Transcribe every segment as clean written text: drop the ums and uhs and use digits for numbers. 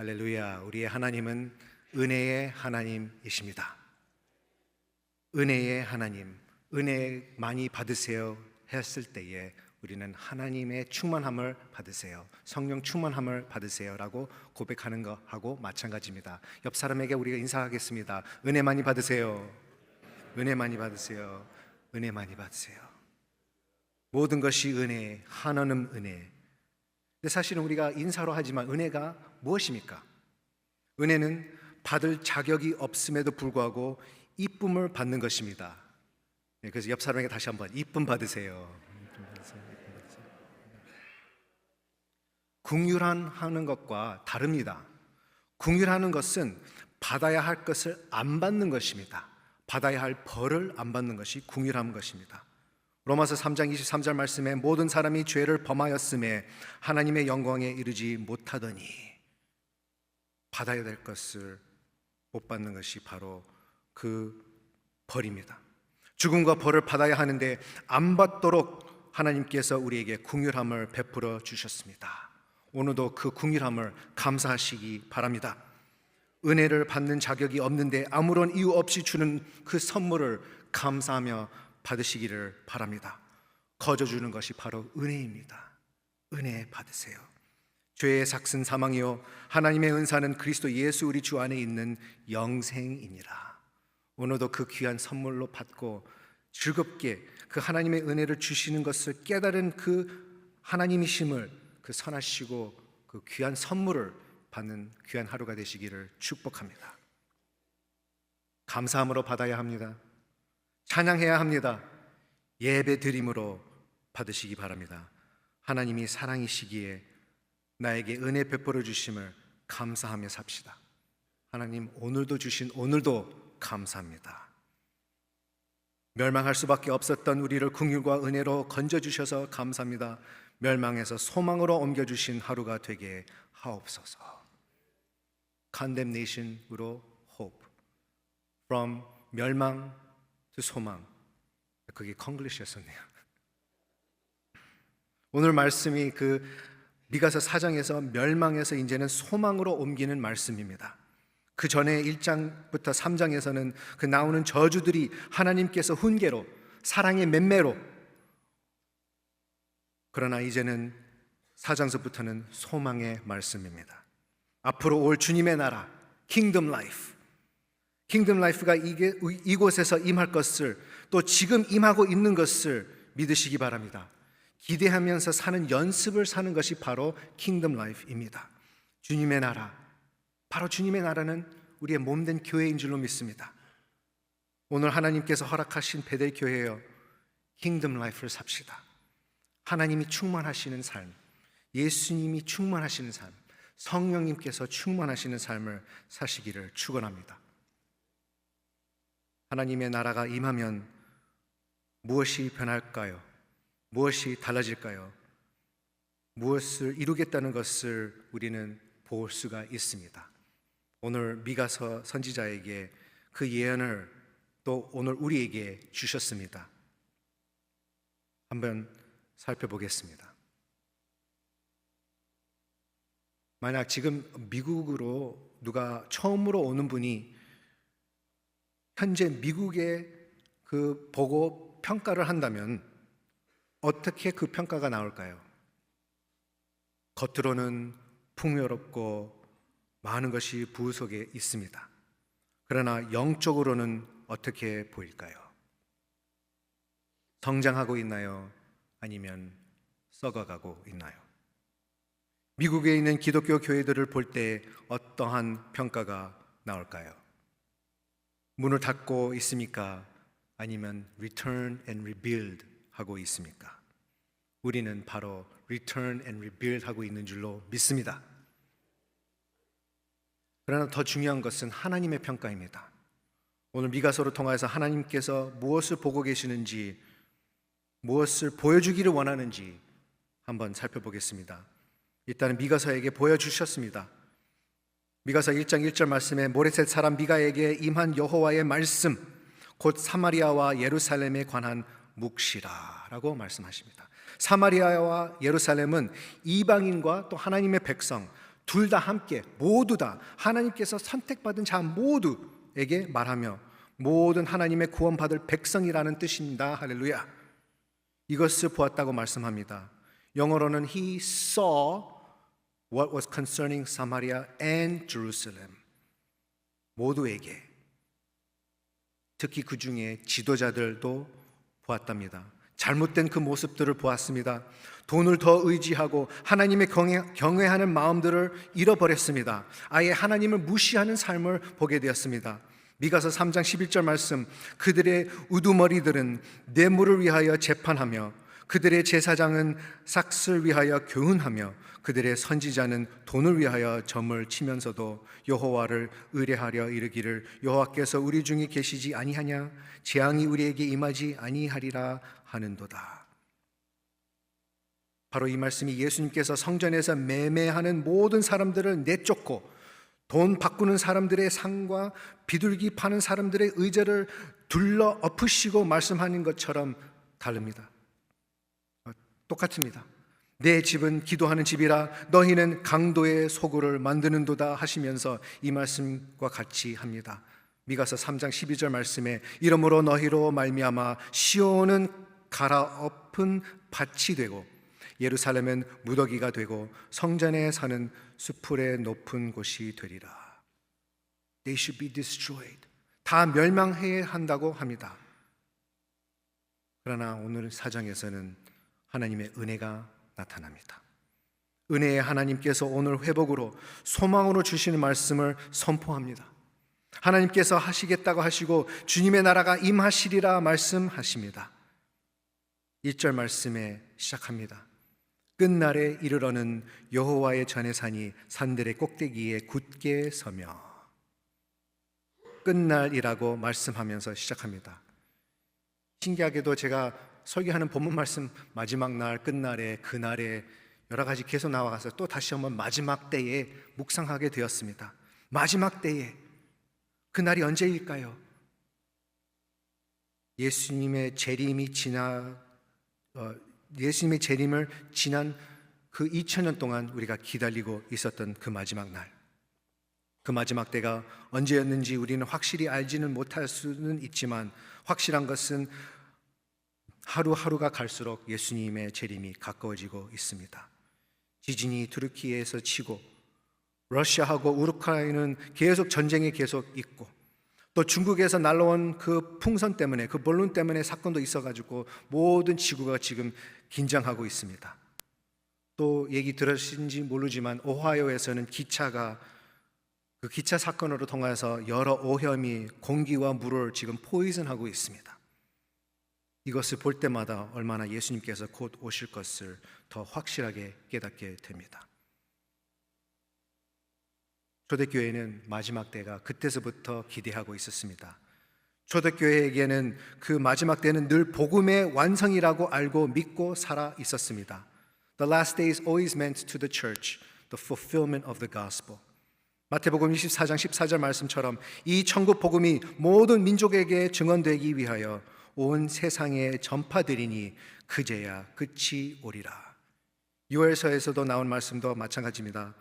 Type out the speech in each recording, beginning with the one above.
할렐루야. 우리의 하나님은 은혜의 하나님이십니다. 은혜의 하나님, 은혜 많이 받으세요 했을 때에 우리는 하나님의 충만함을 받으세요, 성령 충만함을 받으세요 라고 고백하는 것하고 마찬가지입니다. 옆 사람에게 우리가 인사하겠습니다. 은혜 많이 받으세요. 은혜 많이 받으세요. 은혜 많이 받으세요. 모든 것이 은혜, 한원음 은혜. 근데 사실은 우리가 인사로 하지만 은혜가 무엇입니까? 은혜는 받을 자격이 없음에도 불구하고 이쁨을 받는 것입니다. 그래서 옆 사람에게 다시 한번 이쁨 받으세요. 긍휼하는 것과 다릅니다. 긍휼하는 것은 받아야 할 것을 안 받는 것입니다. 받아야 할 벌을 안 받는 것이 긍휼한 것입니다. 로마서 3장 23절 말씀에 모든 사람이 죄를 범하였음에 하나님의 영광에 이르지 못하더니, 받아야 될 것을 못 받는 것이 바로 그 벌입니다. 죽음과 벌을 받아야 하는데 안 받도록 하나님께서 우리에게 긍휼함을 베풀어 주셨습니다. 오늘도 그 긍휼함을 감사하시기 바랍니다. 은혜를 받는 자격이 없는데 아무런 이유 없이 주는 그 선물을 감사하며 받으시기를 바랍니다. 거저주는 것이 바로 은혜입니다. 은혜 받으세요. 죄의 삭은 사망이요 하나님의 은사는 그리스도 예수 우리 주 안에 있는 영생이니라. 오늘도 그 귀한 선물로 받고 즐겁게 그 하나님의 은혜를 주시는 것을 깨달은 그 하나님이심을, 그 선하시고 그 귀한 선물을 받는 귀한 하루가 되시기를 축복합니다. 감사함으로 받아야 합니다. 찬양해야 합니다. 예배 드림으로 받으시기 바랍니다. 하나님이 사랑이시기에 나에게 은혜 베풀어 주심을 감사하며 삽시다. 하나님 오늘도 주신 오늘도 감사합니다. 멸망할 수밖에 없었던 우리를 긍휼과 은혜로 건져주셔서 감사합니다. 멸망에서 소망으로 옮겨주신 하루가 되게 하옵소서. condemnation으로 hope, from 멸망 to 소망. 그게 콩글리시였었네요. 오늘 말씀이 그 미가서 4장에서 멸망에서 이제는 소망으로 옮기는 말씀입니다. 그 전에 1장부터 3장에서는 그 나오는 저주들이 하나님께서 훈계로, 사랑의 맴매로, 그러나 이제는 4장서부터는 소망의 말씀입니다. 앞으로 올 주님의 나라, 킹덤 라이프, 킹덤 라이프가 이곳에서 임할 것을, 또 지금 임하고 있는 것을 믿으시기 바랍니다. 기대하면서 사는 연습을 사는 것이 바로 킹덤 라이프입니다. 주님의 나라, 바로 주님의 나라는 우리의 몸된 교회인 줄로 믿습니다. 오늘 하나님께서 허락하신 베델 교회여, 킹덤 라이프를 삽시다. 하나님이 충만하시는 삶, 예수님이 충만하시는 삶, 성령님께서 충만하시는 삶을 사시기를 축원합니다. 하나님의 나라가 임하면 무엇이 변할까요? 무엇이 달라질까요? 무엇을 이루겠다는 것을 우리는 볼 수가 있습니다. 오늘 미가서 선지자에게 그 예언을 또 오늘 우리에게 주셨습니다. 한번 살펴보겠습니다. 만약 지금 미국으로 누가 처음으로 오는 분이 현재 미국의 그 보고 평가를 한다면 어떻게 그 평가가 나올까요? 겉으로는 풍요롭고 많은 것이 부귀 속에 있습니다. 그러나 영적으로는 어떻게 보일까요? 성장하고 있나요? 아니면 썩어가고 있나요? 미국에 있는 기독교 교회들을 볼 때 어떠한 평가가 나올까요? 문을 닫고 있습니까? 아니면 return and rebuild 하고 있습니까? 우리는 바로 return and rebuild 하고 있는 줄로 믿습니다. 그러나 더 중요한 것은 하나님의 평가입니다. 오늘 미가서를 통해서 하나님께서 무엇을 보고 계시는지, 무엇을 보여주기를 원하는지 한번 살펴보겠습니다. 일단은 미가서에게 보여주셨습니다. 미가서 1장 1절 말씀에 모레셋 사람 미가에게 임한 여호와의 말씀, 곧 사마리아와 예루살렘에 관한 묵시라 라고 말씀하십니다. 사마리아와 예루살렘은 이방인과 또 하나님의 백성, 둘 다 함께 모두 다 하나님께서 선택받은 자 모두에게 말하며 모든 하나님의 구원받을 백성이라는 뜻입니다. 할렐루야. 이것을 보았다고 말씀합니다. 영어로는 He saw what was concerning Samaria and Jerusalem. 모두에게, 특히 그 중에 지도자들도 보았답니다. 잘못된 그 모습들을 보았습니다. 돈을 더 의지하고 하나님의 경외하는 마음들을 잃어버렸습니다. 아예 하나님을 무시하는 삶을 보게 되었습니다. 미가서 3장 11절 말씀, 그들의 우두머리들은 뇌물을 위하여 재판하며 그들의 제사장은 삭슬 위하여 교훈하며 그들의 선지자는 돈을 위하여 점을 치면서도 여호와를 의뢰하려 이르기를 여호와께서 우리 중에 계시지 아니하냐 재앙이 우리에게 임하지 아니하리라 하는도다. 바로 이 말씀이 예수님께서 성전에서 매매하는 모든 사람들을 내쫓고 돈 바꾸는 사람들의 상과 비둘기 파는 사람들의 의자를 둘러 엎으시고 말씀하는 것처럼 다릅니다. 똑같습니다. 내 집은 기도하는 집이라 너희는 강도의 소굴을 만드는도다 하시면서 이 말씀과 같이 합니다. 미가서 3장 12절 말씀에 이러므로 너희로 말미암아 시온은 갈아엎은 밭이 되고 예루살렘은 무더기가 되고 성전에 사는 수풀의 높은 곳이 되리라. They should be destroyed. 다 멸망해야 한다고 합니다. 그러나 오늘 사정에서는 하나님의 은혜가 나타납니다. 은혜의 하나님께서 오늘 회복으로 소망으로 주시는 말씀을 선포합니다. 하나님께서 하시겠다고 하시고 주님의 나라가 임하시리라 말씀하십니다. 1절 말씀에 시작합니다. 끝날에 이르러는 여호와의 전의 산이 산들의 꼭대기에 굳게 서며, 끝날이라고 말씀하면서 시작합니다. 신기하게도 제가 설교하는 본문 말씀 마지막 날, 끝날에, 그날에 여러 가지 계속 나와가서 또 다시 한번 마지막 때에 묵상하게 되었습니다. 마지막 때에 그날이 언제일까요? 예수님의 재림을 지난 그 2000년 동안 우리가 기다리고 있었던 그 마지막 날, 그 마지막 때가 언제였는지 우리는 확실히 알지는 못할 수는 있지만 확실한 것은 하루하루가 갈수록 예수님의 재림이 가까워지고 있습니다. 지진이 투르키에서 치고 러시아하고 우크라이나는 계속 전쟁이 계속 있고 또 중국에서 날라온 그 풍선 때문에, 그 볼룬 때문에 사건도 있어가지고 모든 지구가 지금 긴장하고 있습니다. 또 얘기 들으신지 모르지만 오하이오에서는 그 기차 사건으로 통해서 여러 오염이 공기와 물을 지금 포이즌하고 있습니다. 이것을 볼 때마다 얼마나 예수님께서 곧 오실 것을 더 확실하게 깨닫게 됩니다. 초대교회는 마지막 때가 그때서부터 기대하고 있었습니다. 초대교회에게는 그 마지막 때는 늘 복음의 완성이라고 알고 믿고 살아 있었습니다. The last days always meant to the church the fulfillment of the gospel. 마태복음 24장 14절 말씀처럼 이 천국 복음이 모든 민족에게 증언되기 위하여 온 세상에 전파되리니 그제야 끝이 오리라. 요엘서에서도 나온 말씀도 마찬가지입니다.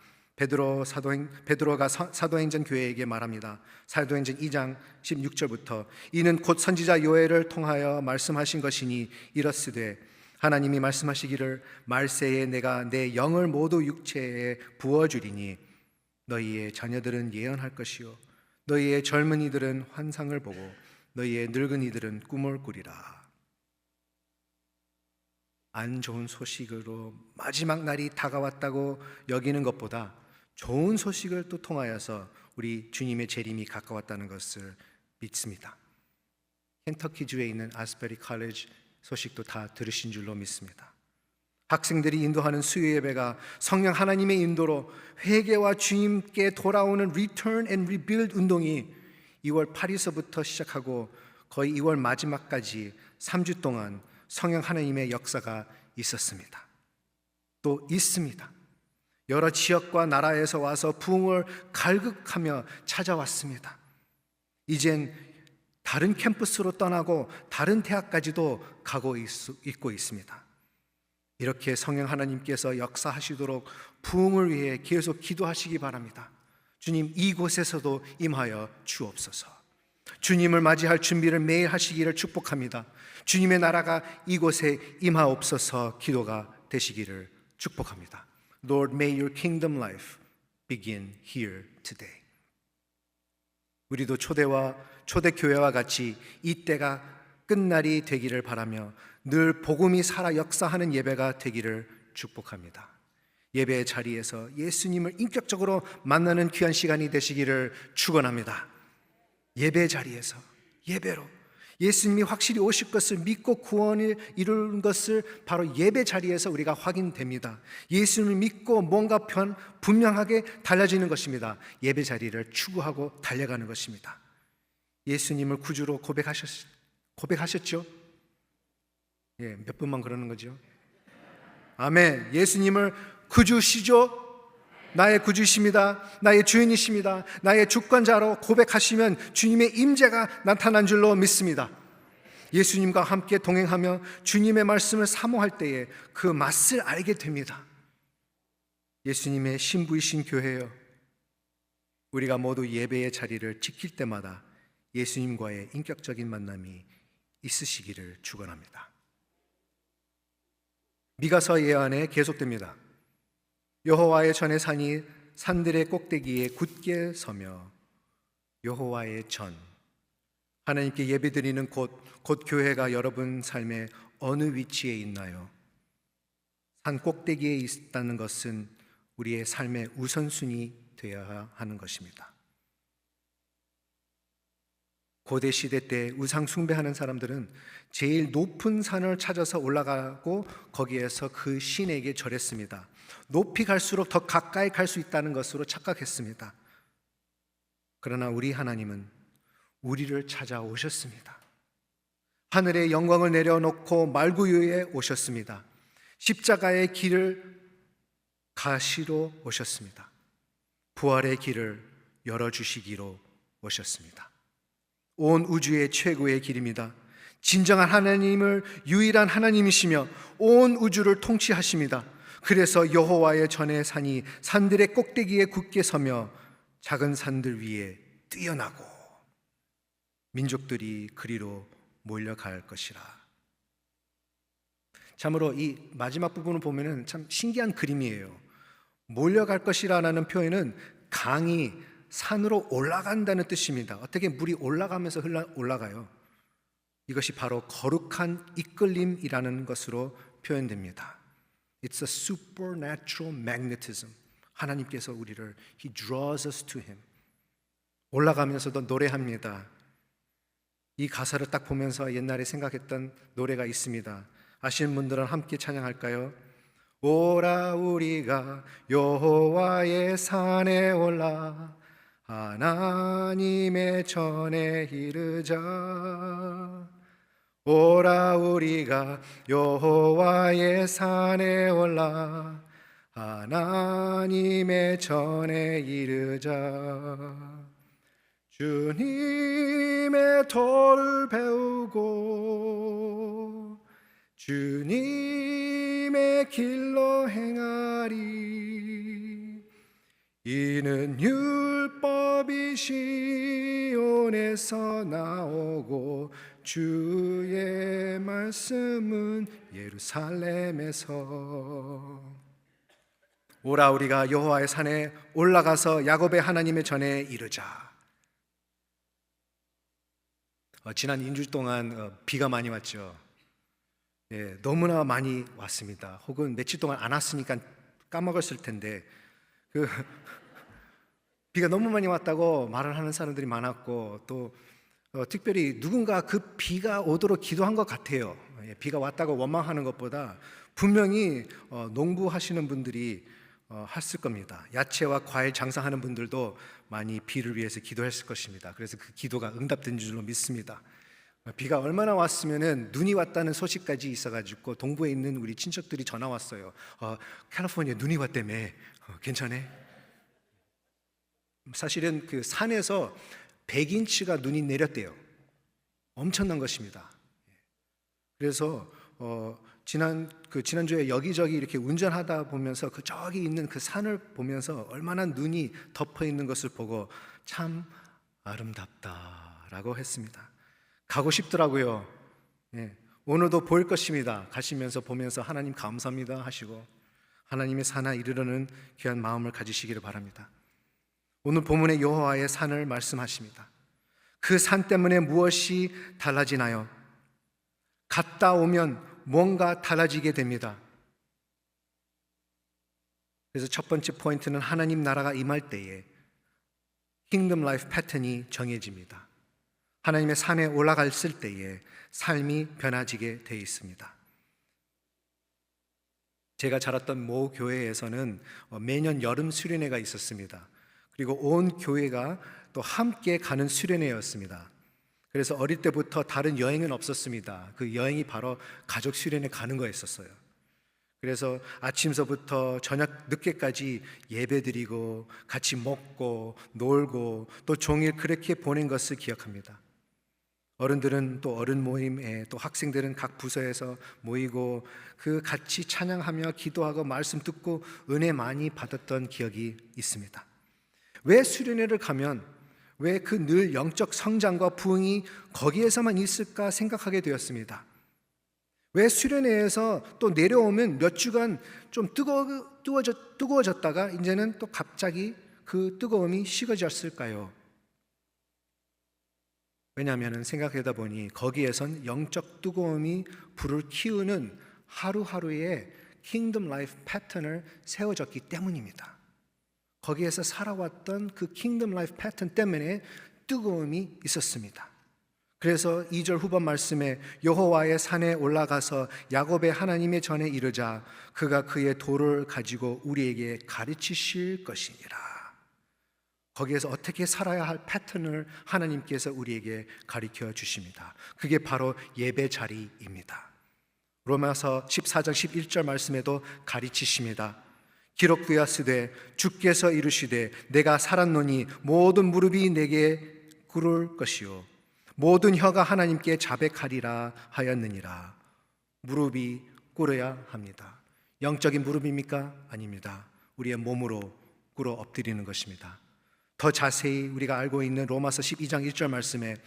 베드로가 사도행전 교회에게 말합니다. 사도행전 2장 16절부터 이는 곧 선지자 요엘을 통하여 말씀하신 것이니 이렇으되 하나님이 말씀하시기를 말세에 내가 내 영을 모두 육체에 부어주리니 너희의 자녀들은 예언할 것이요 너희의 젊은이들은 환상을 보고 너희의 늙은이들은 꿈을 꾸리라. 안 좋은 소식으로 마지막 날이 다가왔다고 여기는 것보다 좋은 소식을 또 통하여서 우리 주님의 재림이 가까웠다는 것을 믿습니다. 켄터키주에 있는 아스베리 칼리지 소식도 다 들으신 줄로 믿습니다. 학생들이 인도하는 수요 예배가 성령 하나님의 인도로 회개와 주님께 돌아오는 Return and Rebuild 운동이 2월 8일서부터 시작하고 거의 2월 마지막까지 3주 동안 성령 하나님의 역사가 있었습니다. 또 있습니다. 여러 지역과 나라에서 와서 부흥을 갈극하며 찾아왔습니다. 이젠 다른 캠퍼스로 떠나고 다른 대학까지도 가고 있고 있습니다. 이렇게 성령 하나님께서 역사하시도록 부흥을 위해 계속 기도하시기 바랍니다. 주님, 이곳에서도 임하여 주옵소서. 주님을 맞이할 준비를 매일 하시기를 축복합니다. 주님의 나라가 이곳에 임하옵소서 기도가 되시기를 축복합니다. Lord, may your kingdom life begin here today. 우리도 초대교회와 같이 이 때가 끝날이 되기를 바라며 늘 복음이 살아 역사하는 예배가 되기를 축복합니다. 예배의 자리에서 예수님을 인격적으로 만나는 귀한 시간이 되시기를 축원합니다. 예배 자리에서 예배로 예수님이 확실히 오실 것을 믿고 구원을 이루는 것을 바로 예배 자리에서 우리가 확인됩니다. 예수님을 믿고 뭔가 분명하게 달라지는 것입니다. 예배 자리를 추구하고 달려가는 것입니다. 예수님을 구주로 고백하셨죠? 예, 몇 분만 그러는 거죠? 아멘. 예수님을 구주시죠? 나의 구주이십니다. 나의 주인이십니다. 나의 주권자로 고백하시면 주님의 임재가 나타난 줄로 믿습니다. 예수님과 함께 동행하며 주님의 말씀을 사모할 때에 그 맛을 알게 됩니다. 예수님의 신부이신 교회여, 우리가 모두 예배의 자리를 지킬 때마다 예수님과의 인격적인 만남이 있으시기를 축원합니다. 미가서 예언에 계속됩니다. 여호와의 전의 산이 산들의 꼭대기에 굳게 서며, 여호와의 전, 하나님께 예배드리는 곳 교회가 여러분 삶의 어느 위치에 있나요? 산 꼭대기에 있다는 것은 우리의 삶의 우선순위 되어야 하는 것입니다. 고대 시대 때 우상 숭배하는 사람들은 제일 높은 산을 찾아서 올라가고 거기에서 그 신에게 절했습니다. 높이 갈수록 더 가까이 갈 수 있다는 것으로 착각했습니다. 그러나 우리 하나님은 우리를 찾아오셨습니다. 하늘의 영광을 내려놓고 말구유에 오셨습니다. 십자가의 길을 가시러 오셨습니다. 부활의 길을 열어주시기로 오셨습니다. 온 우주의 최고의 길입니다. 진정한 하나님을 유일한 하나님이시며 온 우주를 통치하십니다. 그래서 여호와의 전의 산이 산들의 꼭대기에 굳게 서며 작은 산들 위에 뛰어나고 민족들이 그리로 몰려갈 것이라. 참으로 이 마지막 부분을 보면은 참 신기한 그림이에요. 몰려갈 것이라는 표현은 강이 산으로 올라간다는 뜻입니다. 어떻게 물이 올라가면서 올라가요? 이것이 바로 거룩한 이끌림이라는 것으로 표현됩니다. It's a supernatural magnetism. 하나님께서 우리를 He draws us to Him. 올라가면서도 노래합니다. 이 가사를 딱 보면서 옛날에 생각했던 노래가 있습니다. 아시는 분들은 함께 찬양할까요? 오라 우리가 여호와의 산에 올라 하나님의 전에 이르자. 오라 우리가 여호와의 산에 올라 하나님의 전에 이르자. 주님의 도를 배우고 주님의 길로 행하리. 이는 율법이 시온에서 나오고 주의 말씀은 예루살렘에서. 오라 우리가 여호와의 산에 올라가서 야곱의 하나님의 전에 이르자. 지난 인주 동안 비가 많이 왔죠. 예, 너무나 많이 왔습니다. 혹은 며칠 동안 안 왔으니까 까먹었을 텐데 비가 너무 많이 왔다고 말을 하는 사람들이 많았고, 또 특별히 누군가 그 비가 오도록 기도한 것 같아요. 예, 비가 왔다고 원망하는 것보다 분명히 농부하시는 분들이 했을 겁니다. 야채와 과일 장사하는 분들도 많이 비를 위해서 기도했을 것입니다. 그래서 그 기도가 응답된 줄로 믿습니다. 비가 얼마나 왔으면은 눈이 왔다는 소식까지 있어가지고 동부에 있는 우리 친척들이 전화 왔어요. 캘리포니아 눈이 왔다며. 괜찮아? 사실은 그 산에서 100인치가 눈이 내렸대요. 엄청난 것입니다. 그래서 지난주에 여기저기 이렇게 운전하다 보면서 그 저기 있는 그 산을 보면서 얼마나 눈이 덮어 있는 것을 보고 참 아름답다라고 했습니다. 가고 싶더라고요. 예, 오늘도 보일 것입니다. 가시면서 보면서 하나님 감사합니다 하시고 하나님의 산에 이르려는 귀한 마음을 가지시기를 바랍니다. 오늘 본문의 여호와의 산을 말씀하십니다. 그 산 때문에 무엇이 달라지나요? 갔다 오면 뭔가 달라지게 됩니다. 그래서 첫 번째 포인트는 하나님 나라가 임할 때에 킹덤 라이프 패턴이 정해집니다. 하나님의 산에 올라갔을 때에 삶이 변화지게 되어 있습니다. 제가 자랐던 모 교회에서는 매년 여름 수련회가 있었습니다. 그리고 온 교회가 또 함께 가는 수련회였습니다. 그래서 어릴 때부터 다른 여행은 없었습니다. 그 여행이 바로 가족 수련회 가는 거였었어요. 그래서 아침서부터 저녁 늦게까지 예배드리고 같이 먹고 놀고 또 종일 그렇게 보낸 것을 기억합니다. 어른들은 또 어른 모임에, 또 학생들은 각 부서에서 모이고 그 같이 찬양하며 기도하고 말씀 듣고 은혜 많이 받았던 기억이 있습니다. 왜 수련회를 가면 왜 그 늘 영적 성장과 부흥이 거기에서만 있을까 생각하게 되었습니다. 왜 수련회에서 또 내려오면 몇 주간 좀 뜨거워졌다가 이제는 또 갑자기 그 뜨거움이 식어졌을까요? 왜냐하면 생각하다 보니 거기에선 영적 뜨거움이 불을 키우는 하루하루의 킹덤 라이프 패턴을 세워졌기 때문입니다. 거기에서 살아왔던 그 킹덤 라이프 패턴 때문에 뜨거움이 있었습니다. 그래서 2절 후반 말씀에 여호와의 산에 올라가서 야곱의 하나님의 전에 이르자 그가 그의 도를 가지고 우리에게 가르치실 것이니라. 거기에서 어떻게 살아야 할 패턴을 하나님께서 우리에게 가르쳐 주십니다. 그게 바로 예배 자리입니다. 로마서 14장 11절 말씀에도 가르치십니다. 기록되었으되 주께서 이르시되 내가 살았노니 모든 무릎이 내게 꿇을 것이요 모든 혀가 하나님께 자백하리라 하였느니라. 무릎이 꿇어야 합니다. 영적인 무릎입니까? 아닙니다. 우리의 몸으로 꿇어 엎드리는 것입니다. 더 자세히 우리가 알고 있는 로마서 12장 1절 말씀에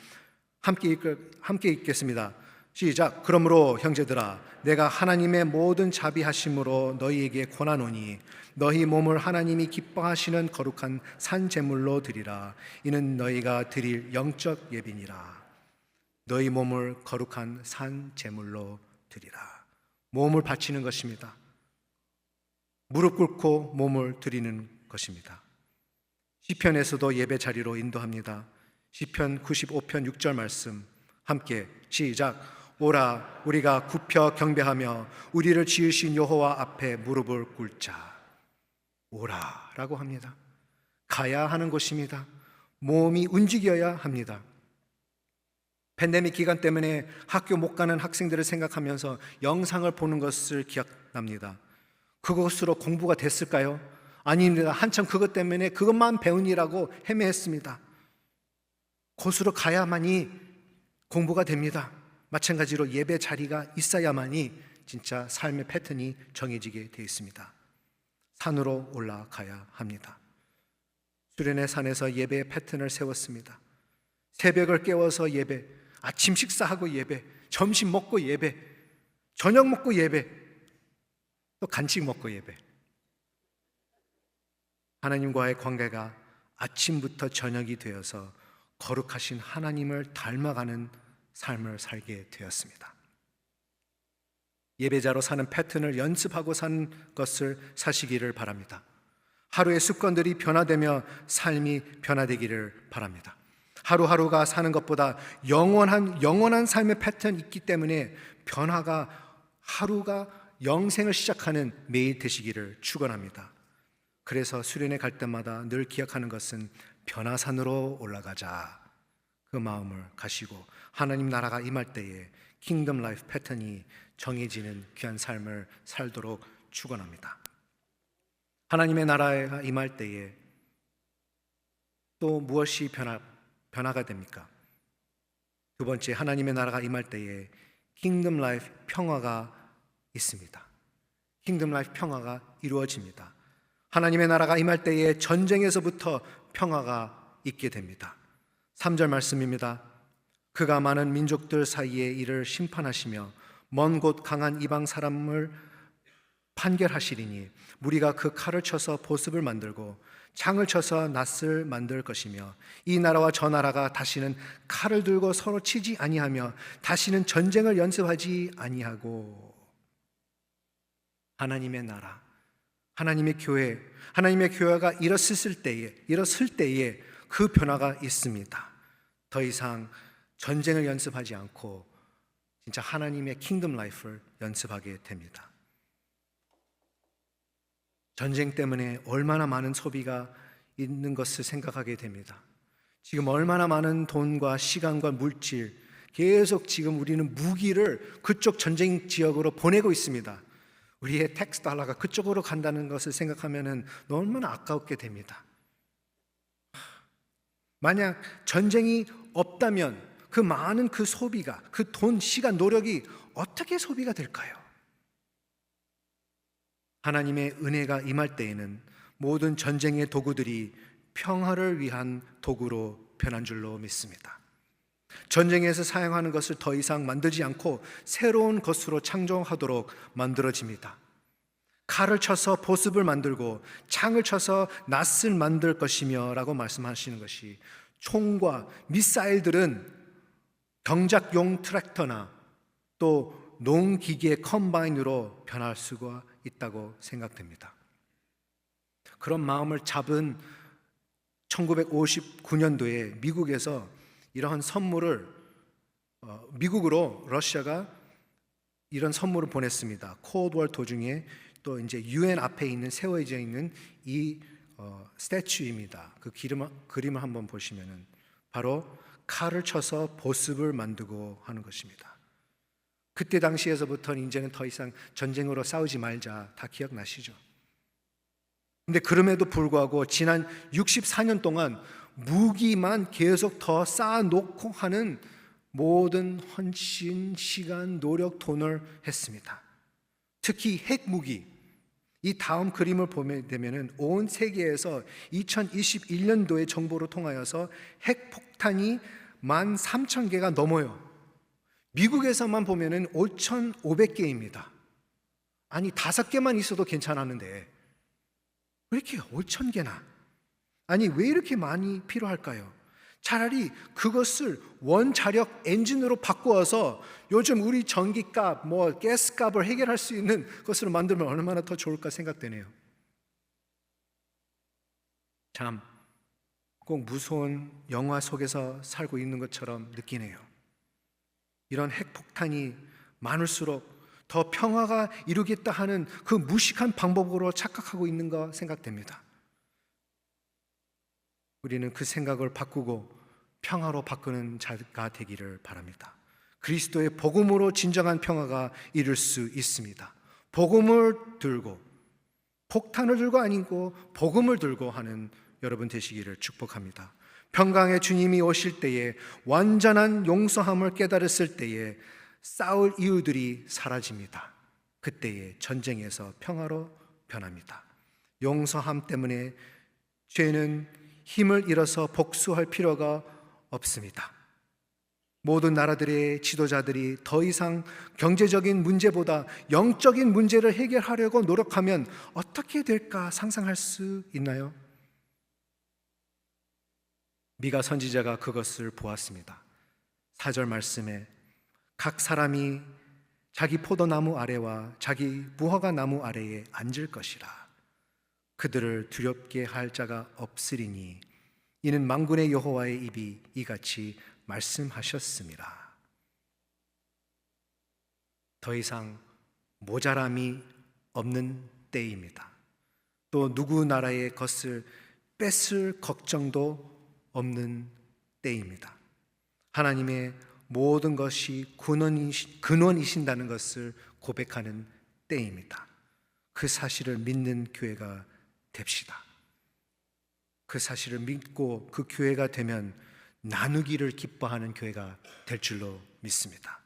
함께 읽겠습니다. 시작. 그러므로 형제들아 내가 하나님의 모든 자비하심으로 너희에게 권하노니 너희 몸을 하나님이 기뻐하시는 거룩한 산 제물로 드리라. 이는 너희가 드릴 영적 예비니라. 너희 몸을 거룩한 산 제물로 드리라. 몸을 바치는 것입니다. 무릎 꿇고 몸을 드리는 것입니다. 시편에서도 예배 자리로 인도합니다. 시편 95편 6절 말씀 함께 시작. 오라 우리가 굽혀 경배하며 우리를 지으신 여호와 앞에 무릎을 꿇자. 오라라고 합니다. 가야 하는 곳입니다. 몸이 움직여야 합니다. 팬데믹 기간 때문에 학교 못 가는 학생들을 생각하면서 영상을 보는 것을 기억납니다. 그것으로 공부가 됐을까요? 아닙니다. 한참 그것 때문에 그것만 배우니라고 헤매했습니다. 곳으로 가야만이 공부가 됩니다. 마찬가지로 예배 자리가 있어야만이 진짜 삶의 패턴이 정해지게 되어 있습니다. 산으로 올라가야 합니다. 수련의 산에서 예배의 패턴을 세웠습니다. 새벽을 깨워서 예배, 아침 식사하고 예배, 점심 먹고 예배, 저녁 먹고 예배, 또 간식 먹고 예배. 하나님과의 관계가 아침부터 저녁이 되어서 거룩하신 하나님을 닮아가는 삶을 살게 되었습니다. 예배자로 사는 패턴을 연습하고 사는 것을 사시기를 바랍니다. 하루의 습관들이 변화되며 삶이 변화되기를 바랍니다. 하루하루가 사는 것보다 영원한 삶의 패턴이 있기 때문에 변화가 하루가 영생을 시작하는 매일 되시기를 축원합니다. 그래서 수련회 갈 때마다 늘 기억하는 것은 변화산으로 올라가자. 그 마음을 가시고 하나님 나라가 임할 때에 킹덤 라이프 패턴이 정해지는 귀한 삶을 살도록 축원합니다. 하나님의 나라가 임할 때에 또 무엇이 변화가 됩니까? 두 번째, 하나님의 나라가 임할 때에 킹덤 라이프 평화가 있습니다. 킹덤 라이프 평화가 이루어집니다. 하나님의 나라가 임할 때에 전쟁에서부터 평화가 있게 됩니다. 3절 말씀입니다. 그가 많은 민족들 사이에 이를 심판하시며 먼 곳 강한 이방 사람을 판결하시리니 무리가 그 칼을 쳐서 보습을 만들고 창을 쳐서 낫을 만들 것이며 이 나라와 저 나라가 다시는 칼을 들고 서로 치지 아니하며 다시는 전쟁을 연습하지 아니하고. 하나님의 나라, 하나님의 교회가 일어섰을 때에 그 변화가 있습니다. 더 이상 전쟁을 연습하지 않고 진짜 하나님의 킹덤 라이프를 연습하게 됩니다. 전쟁 때문에 얼마나 많은 소비가 있는 것을 생각하게 됩니다. 지금 얼마나 많은 돈과 시간과 물질, 계속 지금 우리는 무기를 그쪽 전쟁 지역으로 보내고 있습니다. 우리의 텍스 달러가 그쪽으로 간다는 것을 생각하면 얼마나 아까웠게 됩니다. 만약 전쟁이 없다면 그 많은 그 소비가, 그 돈, 시간, 노력이 어떻게 소비가 될까요? 하나님의 은혜가 임할 때에는 모든 전쟁의 도구들이 평화를 위한 도구로 변한 줄로 믿습니다. 전쟁에서 사용하는 것을 더 이상 만들지 않고 새로운 것으로 창조하도록 만들어집니다. 칼을 쳐서 보습을 만들고 창을 쳐서 낫을 만들 것이며 라고 말씀하시는 것이, 총과 미사일들은 경작용 트랙터나 또 농기계 컴바인으로 변할 수가 있다고 생각됩니다. 그런 마음을 잡은 1959년도에 미국에서 이러한 선물을 미국으로 러시아가 이런 선물을 보냈습니다. 콜드워 도중에 또 이제 UN 앞에 있는 세워져 있는 이 스태츄입니다. 그 그림을 한번 보시면은 바로 칼을 쳐서 보습을 만들고 하는 것입니다. 그때 당시에서부터는 이제는 더 이상 전쟁으로 싸우지 말자, 다 기억나시죠? 근데 그럼에도 불구하고 지난 64년 동안 무기만 계속 더 쌓아놓고 하는 모든 헌신, 시간, 노력, 돈을 했습니다. 특히 핵무기, 이 다음 그림을 보게 되면은 온 세계에서 2021년도의 정보를 통하여서 핵폭탄이 13,000개가 넘어요. 미국에서만 보면은 5,500개입니다. 아니 5개만 있어도 괜찮았는데 왜 이렇게 5,000개나? 아니 왜 이렇게 많이 필요할까요? 차라리 그것을 원자력 엔진으로 바꾸어서 요즘 우리 전기값, 가스값을 해결할 수 있는 것으로 만들면 얼마나 더 좋을까 생각되네요. 참, 꼭 무서운 영화 속에서 살고 있는 것처럼 느끼네요. 이런 핵폭탄이 많을수록 더 평화가 이루겠다 하는 그 무식한 방법으로 착각하고 있는 거 생각됩니다. 우리는 그 생각을 바꾸고 평화로 바꾸는 자가 되기를 바랍니다. 그리스도의 복음으로 진정한 평화가 이룰 수 있습니다. 복음을 들고, 폭탄을 들고 아니고 복음을 들고 하는 여러분 되시기를 축복합니다. 평강의 주님이 오실 때에, 완전한 용서함을 깨달았을 때에 싸울 이유들이 사라집니다. 그때에 전쟁에서 평화로 변합니다. 용서함 때문에 죄는 힘을 잃어서 복수할 필요가 없습니다. 모든 나라들의 지도자들이 더 이상 경제적인 문제보다 영적인 문제를 해결하려고 노력하면 어떻게 될까 상상할 수 있나요? 미가 선지자가 그것을 보았습니다. 4절 말씀에 각 사람이 자기 포도나무 아래와 자기 무화과 나무 아래에 앉을 것이라. 그들을 두렵게 할 자가 없으리니 이는 만군의 여호와의 입이 이같이 말씀하셨습니다. 더 이상 모자람이 없는 때입니다. 또 누구 나라의 것을 뺏을 걱정도 없는 때입니다. 하나님의 모든 것이 근원이신다는 것을 고백하는 때입니다. 그 사실을 믿는 교회가 됩시다. 그 사실을 믿고 그 교회가 되면 나누기를 기뻐하는 교회가 될 줄로 믿습니다.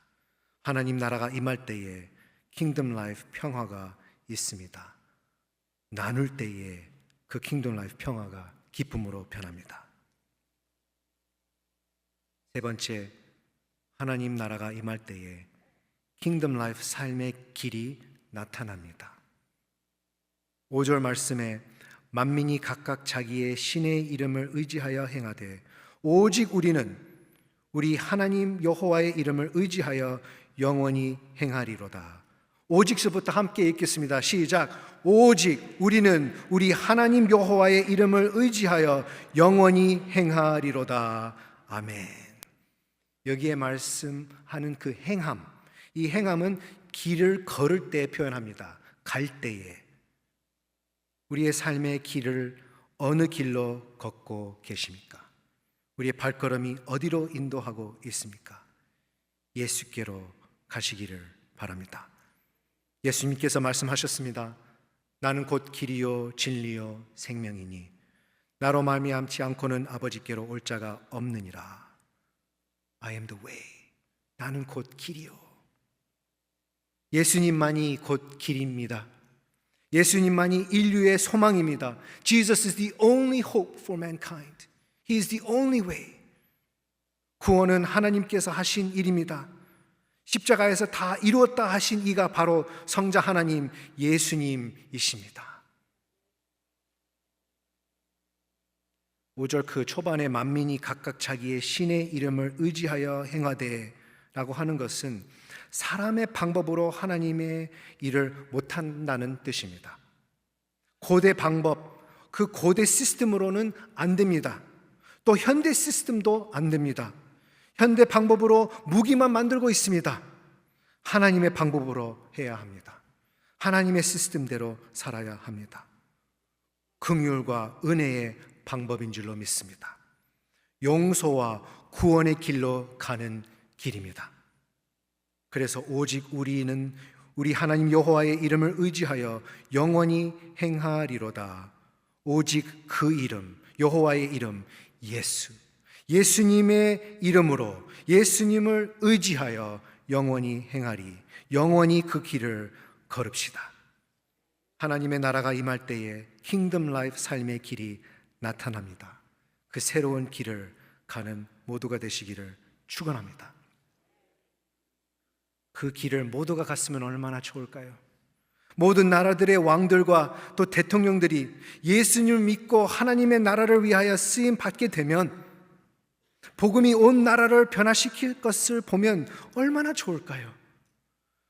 하나님 나라가 임할 때에 킹덤 라이프 평화가 있습니다. 나눌 때에 그 킹덤 라이프 평화가 기쁨으로 변합니다. 세 번째, 하나님 나라가 임할 때에 킹덤 라이프 삶의 길이 나타납니다. 5절 말씀에 만민이 각각 자기의 신의 이름을 의지하여 행하되 오직 우리는 우리 하나님 여호와의 이름을 의지하여 영원히 행하리로다. 오직서부터 함께 읽겠습니다. 시작. 오직 우리는 우리 하나님 여호와의 이름을 의지하여 영원히 행하리로다. 아멘. 여기에 말씀하는 그 행함, 이 행함은 길을 걸을 때 표현합니다. 갈 때에. 우리의 삶의 길을 어느 길로 걷고 계십니까? 우리의 발걸음이 어디로 인도하고 있습니까? 예수께로 가시기를 바랍니다. 예수님께서 말씀하셨습니다. 나는 곧 길이요 진리요 생명이니 나로 말미암지 않고는 아버지께로 올 자가 없느니라. I am the way. 나는 곧 길이요. 예수님만이 곧 길입니다. 예수님만이 인류의 소망입니다. Jesus is the only hope for mankind. He is the only way. 구원은 하나님께서 하신 일입니다. 십자가에서 다 이루었다 하신 이가 바로 성자 하나님 예수님이십니다. 5절 그 초반에 만민이 각각 자기의 신의 이름을 의지하여 행하되 라고 하는 것은 사람의 방법으로 하나님의 일을 못한다는 뜻입니다. 고대 방법, 그 고대 시스템으로는 안 됩니다. 또 현대 시스템도 안 됩니다. 현대 방법으로 무기만 만들고 있습니다. 하나님의 방법으로 해야 합니다. 하나님의 시스템대로 살아야 합니다. 긍휼과 은혜의 방법인 줄로 믿습니다. 용서와 구원의 길로 가는 길입니다. 그래서 오직 우리는 우리 하나님 여호와의 이름을 의지하여 영원히 행하리로다. 오직 그 이름, 여호와의 이름, 예수, 예수님의 이름으로 예수님을 의지하여 영원히 행하리. 영원히 그 길을 걸읍시다. 하나님의 나라가 임할 때에 킹덤 라이프 삶의 길이 나타납니다. 그 새로운 길을 가는 모두가 되시기를 축원합니다. 그 길을 모두가 갔으면 얼마나 좋을까요? 모든 나라들의 왕들과 또 대통령들이 예수님을 믿고 하나님의 나라를 위하여 쓰임 받게 되면 복음이 온 나라를 변화시킬 것을 보면 얼마나 좋을까요?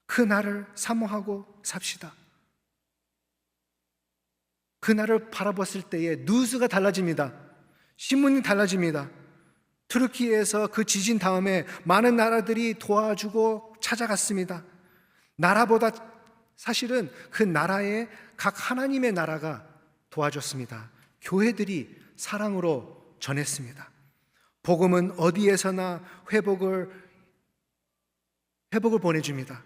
그 날을 사모하고 삽시다. 그 날을 바라봤을 때에 뉴스가 달라집니다. 신문이 달라집니다. 투르키에서 그 지진 다음에 많은 나라들이 도와주고 찾아갔습니다. 나라보다 사실은 그 나라의 각 하나님의 나라가 도와줬습니다. 교회들이 사랑으로 전했습니다. 복음은 어디에서나 회복을 보내줍니다.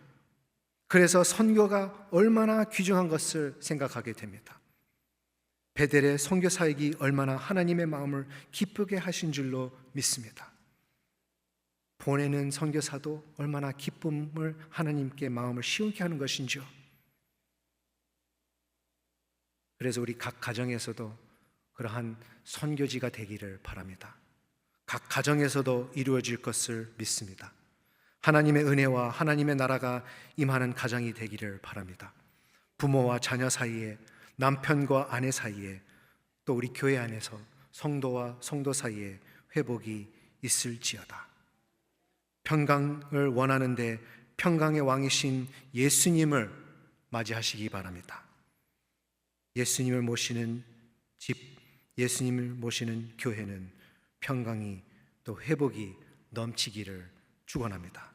그래서 선교가 얼마나 귀중한 것을 생각하게 됩니다. 베델의 선교 사역이 얼마나 하나님의 마음을 기쁘게 하신 줄로 믿습니다. 보내는 선교사도 얼마나 기쁨을 하나님께 마음을 시원케 하는 것인지요. 그래서 우리 각 가정에서도 그러한 선교지가 되기를 바랍니다. 각 가정에서도 이루어질 것을 믿습니다. 하나님의 은혜와 하나님의 나라가 임하는 가정이 되기를 바랍니다. 부모와 자녀 사이에, 남편과 아내 사이에, 또 우리 교회 안에서 성도와 성도 사이에 회복이 있을지어다. 평강을 원하는데 평강의 왕이신 예수님을 맞이하시기 바랍니다. 예수님을 모시는 집, 예수님을 모시는 교회는 평강이 또 회복이 넘치기를 축원합니다.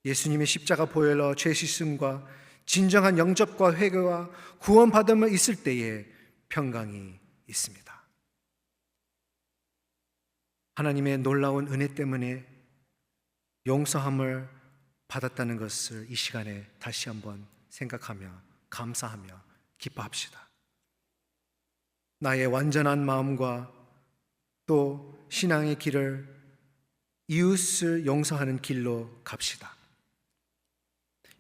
예수님의 십자가 보혈로 죄 씻음과 진정한 영접과 회개와 구원받음을 있을 때에 평강이 있습니다. 하나님의 놀라운 은혜 때문에 용서함을 받았다는 것을 이 시간에 다시 한번 생각하며 감사하며 기뻐합시다. 나의 완전한 마음과 또 신앙의 길을 이웃을 용서하는 길로 갑시다.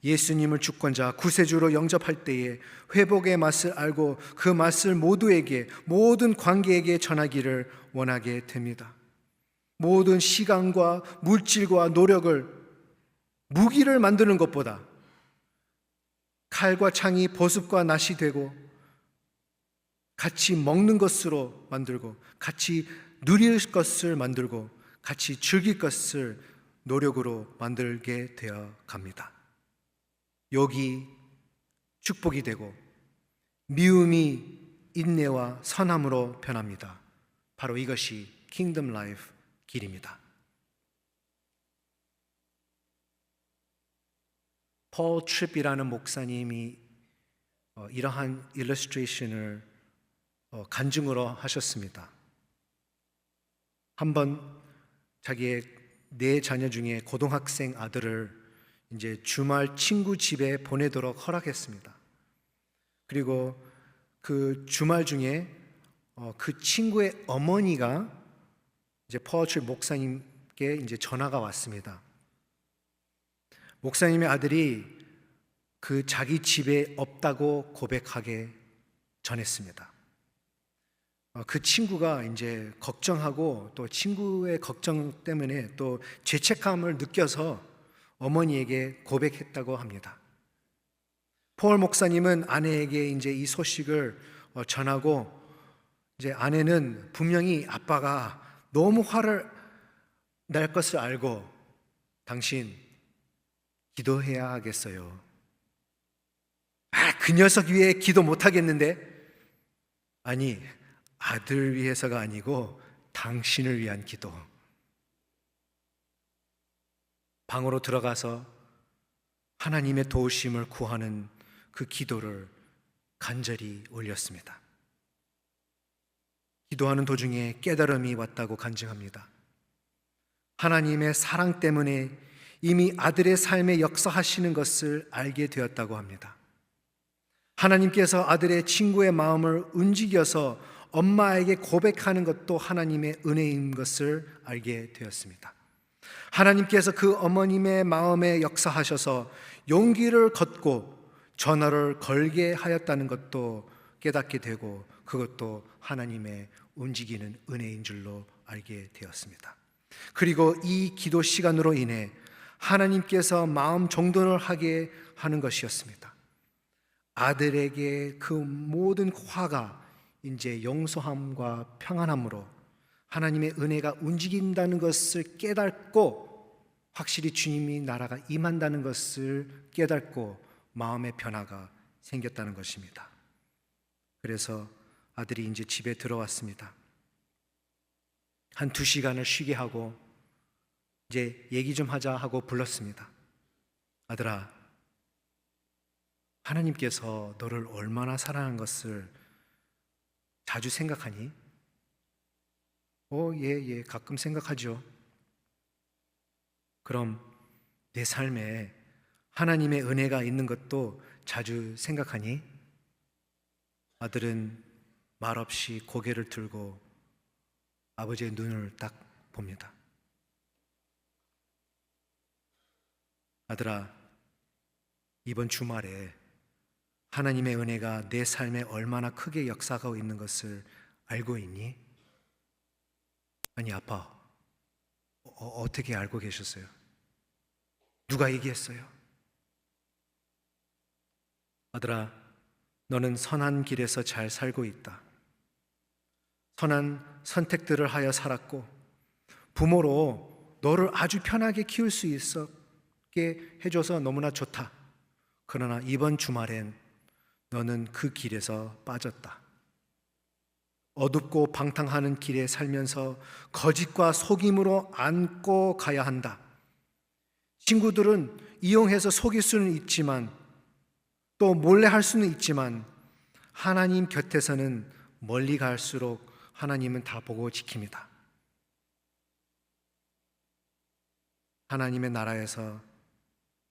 예수님을 주권자 구세주로 영접할 때에 회복의 맛을 알고 그 맛을 모두에게, 모든 관계에게 전하기를 원하게 됩니다. 모든 시간과 물질과 노력을 무기를 만드는 것보다 칼과 창이 보습과 낫이 되고 같이 먹는 것으로 만들고 같이 누릴 것을 만들고 같이 즐길 것을 노력으로 만들게 되어 갑니다. 욕이 축복이 되고 미움이 인내와 선함으로 변합니다. 바로 이것이 킹덤 라이프 길입니다. 폴 트립이라는 목사님이 이러한 일러스트레이션을 간증으로 하셨습니다. 한번 자기의 4자녀 중에 고등학생 아들을 이제 주말 친구 집에 보내도록 허락했습니다. 그리고 그 주말 중에 그 친구의 어머니가 이제 폴 트립 목사님께 이제 전화가 왔습니다. 목사님의 아들이 그 자기 집에 없다고 고백하게 전했습니다. 그 친구가 이제 걱정하고 또 친구의 걱정 때문에 또 죄책감을 느껴서 어머니에게 고백했다고 합니다. 폴 목사님은 아내에게 이제 이 소식을 전하고 이제 아내는 분명히 아빠가 너무 화를 낼 것을 알고 당신 기도해야 하겠어요. 그 녀석 위해 기도 못 하겠는데? 아니, 아들 위해서가 아니고 당신을 위한 기도. 방으로 들어가서 하나님의 도우심을 구하는 그 기도를 간절히 올렸습니다. 기도하는 도중에 깨달음이 왔다고 간증합니다. 하나님의 사랑 때문에 이미 아들의 삶에 역사하시는 것을 알게 되었다고 합니다. 하나님께서 아들의 친구의 마음을 움직여서 엄마에게 고백하는 것도 하나님의 은혜인 것을 알게 되었습니다. 하나님께서 그 어머님의 마음에 역사하셔서 용기를 걷고 전화를 걸게 하였다는 것도 깨닫게 되고 그것도 하나님의 움직이는 은혜인 줄로 알게 되었습니다. 그리고 이 기도 시간으로 인해 하나님께서 마음 정돈을 하게 하는 것이었습니다. 아들에게 그 모든 화가 이제 용서함과 평안함으로 하나님의 은혜가 움직인다는 것을 깨닫고 확실히 주님이 나라가 임한다는 것을 깨닫고 마음의 변화가 생겼다는 것입니다. 그래서 아들이 이제 집에 들어왔습니다. 한 2시간을 쉬게 하고 이제 얘기 좀 하자 하고 불렀습니다. 아들아, 하나님께서 너를 얼마나 사랑한 것을 자주 생각하니? 예, 가끔 생각하죠. 그럼 내 삶에 하나님의 은혜가 있는 것도 자주 생각하니? 아들은 말없이 고개를 들고 아버지의 눈을 딱 봅니다. 아들아, 이번 주말에 하나님의 은혜가 내 삶에 얼마나 크게 역사하고 있는 것을 알고 있니? 아니, 아빠, 어떻게 알고 계셨어요? 누가 얘기했어요? 아들아, 너는 선한 길에서 잘 살고 있다. 선한 선택들을 하여 살았고 부모로 너를 아주 편하게 키울 수 있게 해줘서 너무나 좋다. 그러나 이번 주말엔 너는 그 길에서 빠졌다. 어둡고 방탕하는 길에 살면서 거짓과 속임으로 안고 가야 한다. 친구들은 이용해서 속일 수는 있지만 또 몰래 할 수는 있지만 하나님 곁에서는 멀리 갈수록 하나님은 다 보고 지킵니다. 하나님의 나라에서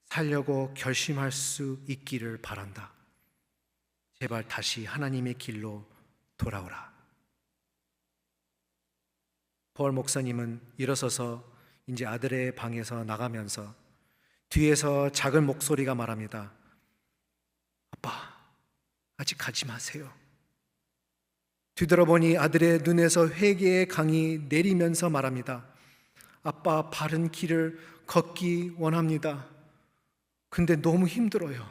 살려고 결심할 수 있기를 바란다. 제발 다시 하나님의 길로 돌아오라. 폴 목사님은 일어서서 이제 아들의 방에서 나가면서 뒤에서 작은 목소리가 말합니다. 아빠, 아직 가지 마세요. 뒤돌아보니 아들의 눈에서 회개의 강이 내리면서 말합니다. 아빠, 바른 길을 걷기 원합니다. 근데 너무 힘들어요.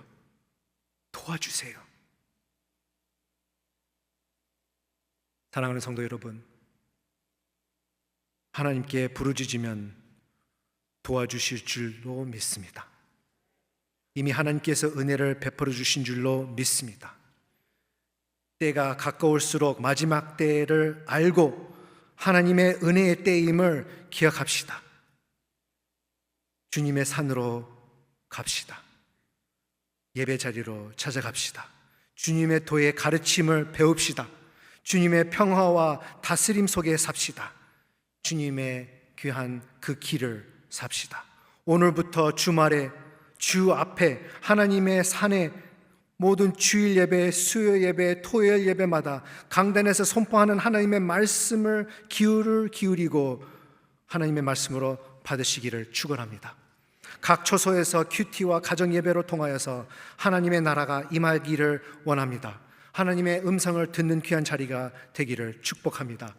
도와주세요. 사랑하는 성도 여러분, 하나님께 부르짖으면 도와주실 줄로 믿습니다. 이미 하나님께서 은혜를 베풀어 주신 줄로 믿습니다. 때가 가까울수록 마지막 때를 알고 하나님의 은혜의 때임을 기억합시다. 주님의 산으로 갑시다. 예배 자리로 찾아갑시다. 주님의 도의 가르침을 배웁시다. 주님의 평화와 다스림 속에 삽시다. 주님의 귀한 그 길을 삽시다. 오늘부터 주말에 주 앞에 하나님의 산에 모든 주일 예배, 수요 예배, 토요일 예배마다 강단에서 선포하는 하나님의 말씀을 귀를 기울이고 하나님의 말씀으로 받으시기를 축원합니다. 각 초소에서 큐티와 가정 예배로 통하여서 하나님의 나라가 임하기를 원합니다. 하나님의 음성을 듣는 귀한 자리가 되기를 축복합니다.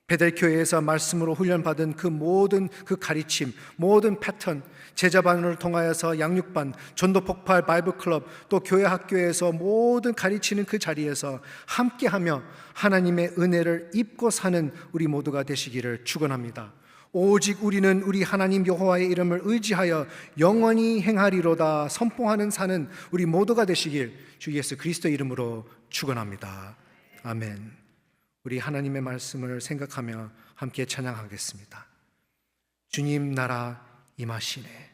베델교회에서 말씀으로 훈련받은 그 모든 그 가르침, 모든 패턴, 제자반을 통하여서 양육반, 전도폭발, 바이블클럽, 또 교회 학교에서 모든 가르치는 그 자리에서 함께하며 하나님의 은혜를 입고 사는 우리 모두가 되시기를 축원합니다. 오직 우리는 우리 하나님 여호와의 이름을 의지하여 영원히 행하리로다 선포하는 사는 우리 모두가 되시길 주 예수 그리스도의 이름으로 축원합니다. 아멘. 우리 하나님의 말씀을 생각하며 함께 찬양하겠습니다. 주님 나라 임하시네.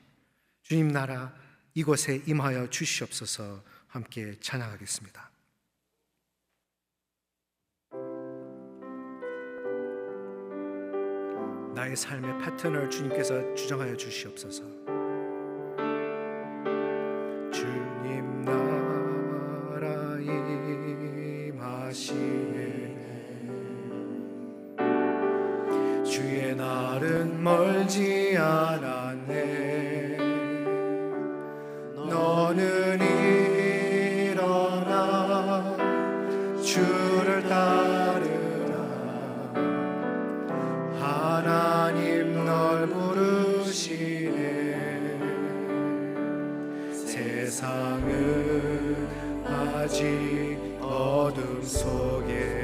주님 나라 이곳에 임하여 주시옵소서. 함께 찬양하겠습니다. 나의 삶의 패턴을 주님께서 주정하여 주시옵소서. 주님 나라 임하시네. 주의 날은 멀지 않았네. 너는 일어나 주를 따르라. 하나님 널 부르시네. 세상은 아직 어둠 속에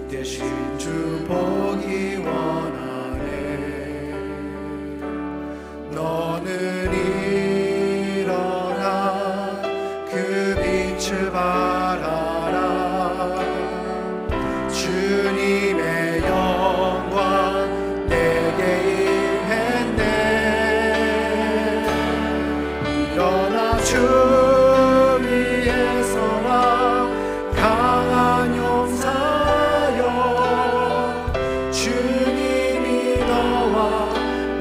대신 주 보기 원하네. 너는 일어나 그 빛을 바라라. 주님의 영광 내게 임했네. 일어나 주 위에 서라. 강한 용사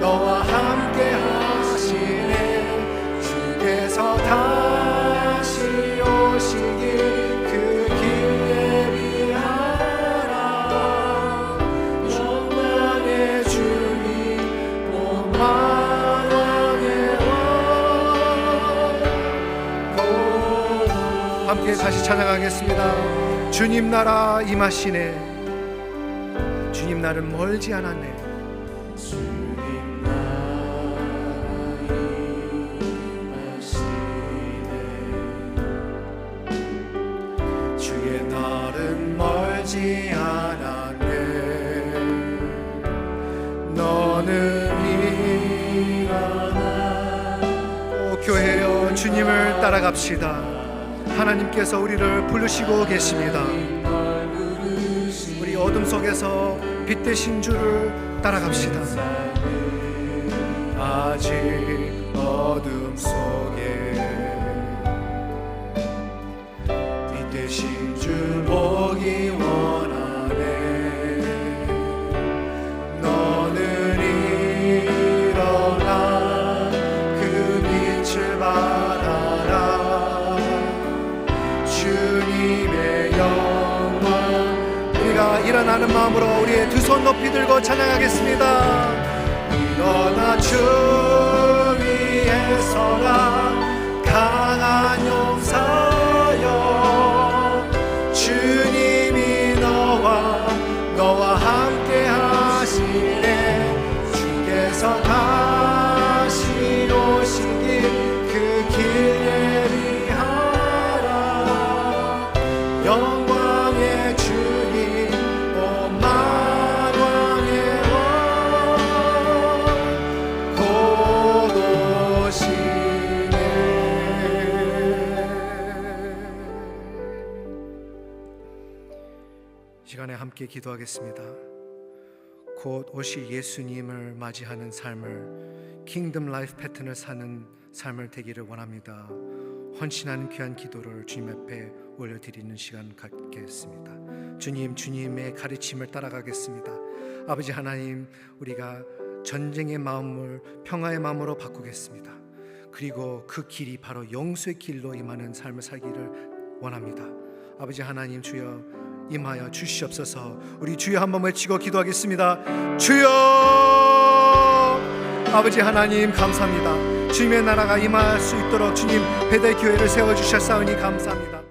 너와 함께 하시네. 주께서 다시 오시길 그 길 예비하라. 영광의 주님 온 만왕의 왕. 함께 다시 찬양하겠습니다. 주님 나라 임하시네. 주님 나는 멀지 않았네. 멀지 않았네. 너는 일어나. 오 교회여, 주님을 따라갑시다. 하나님께서 우리를 부르시고 계십니다. 우리 어둠 속에서 빛 되신 주를 따라갑시다. 아직 어둠 속에 빛 되신 주 보기 원하네. 너는 일어나 그 빛을 바라라. 주님의 영광. 우리가 일어나는 마음으로 우리의 두 손 높이 들고 찬양하겠습니다. 너나 주 위에 서라 강한 용사여 주님이 너와 함께 하시네 주께서 다시 오시길 그 길 예비하라 영광의 주님 오 만왕의 왕 곧 오시네. 이 시간에 함께 기도하겠습니다. 곧 오실 예수님을 맞이하는 삶을 킹덤 라이프 패턴을 사는 삶을 되기를 원합니다. 헌신하는 귀한 기도를 주님 앞에 올려드리는 시간 갖겠습니다. 주님의 가르침을 따라가겠습니다. 아버지 하나님, 우리가 전쟁의 마음을 평화의 마음으로 바꾸겠습니다. 그리고 그 길이 바로 영수의 길로 임하는 삶을 살기를 원합니다. 아버지 하나님, 주여 임하여 주시옵소서. 우리 주여 한번 외치고 기도하겠습니다. 주여! 아버지 하나님 감사합니다. 주님의 나라가 임할 수 있도록 주님 베델 교회를 세워주셨사오니 감사합니다.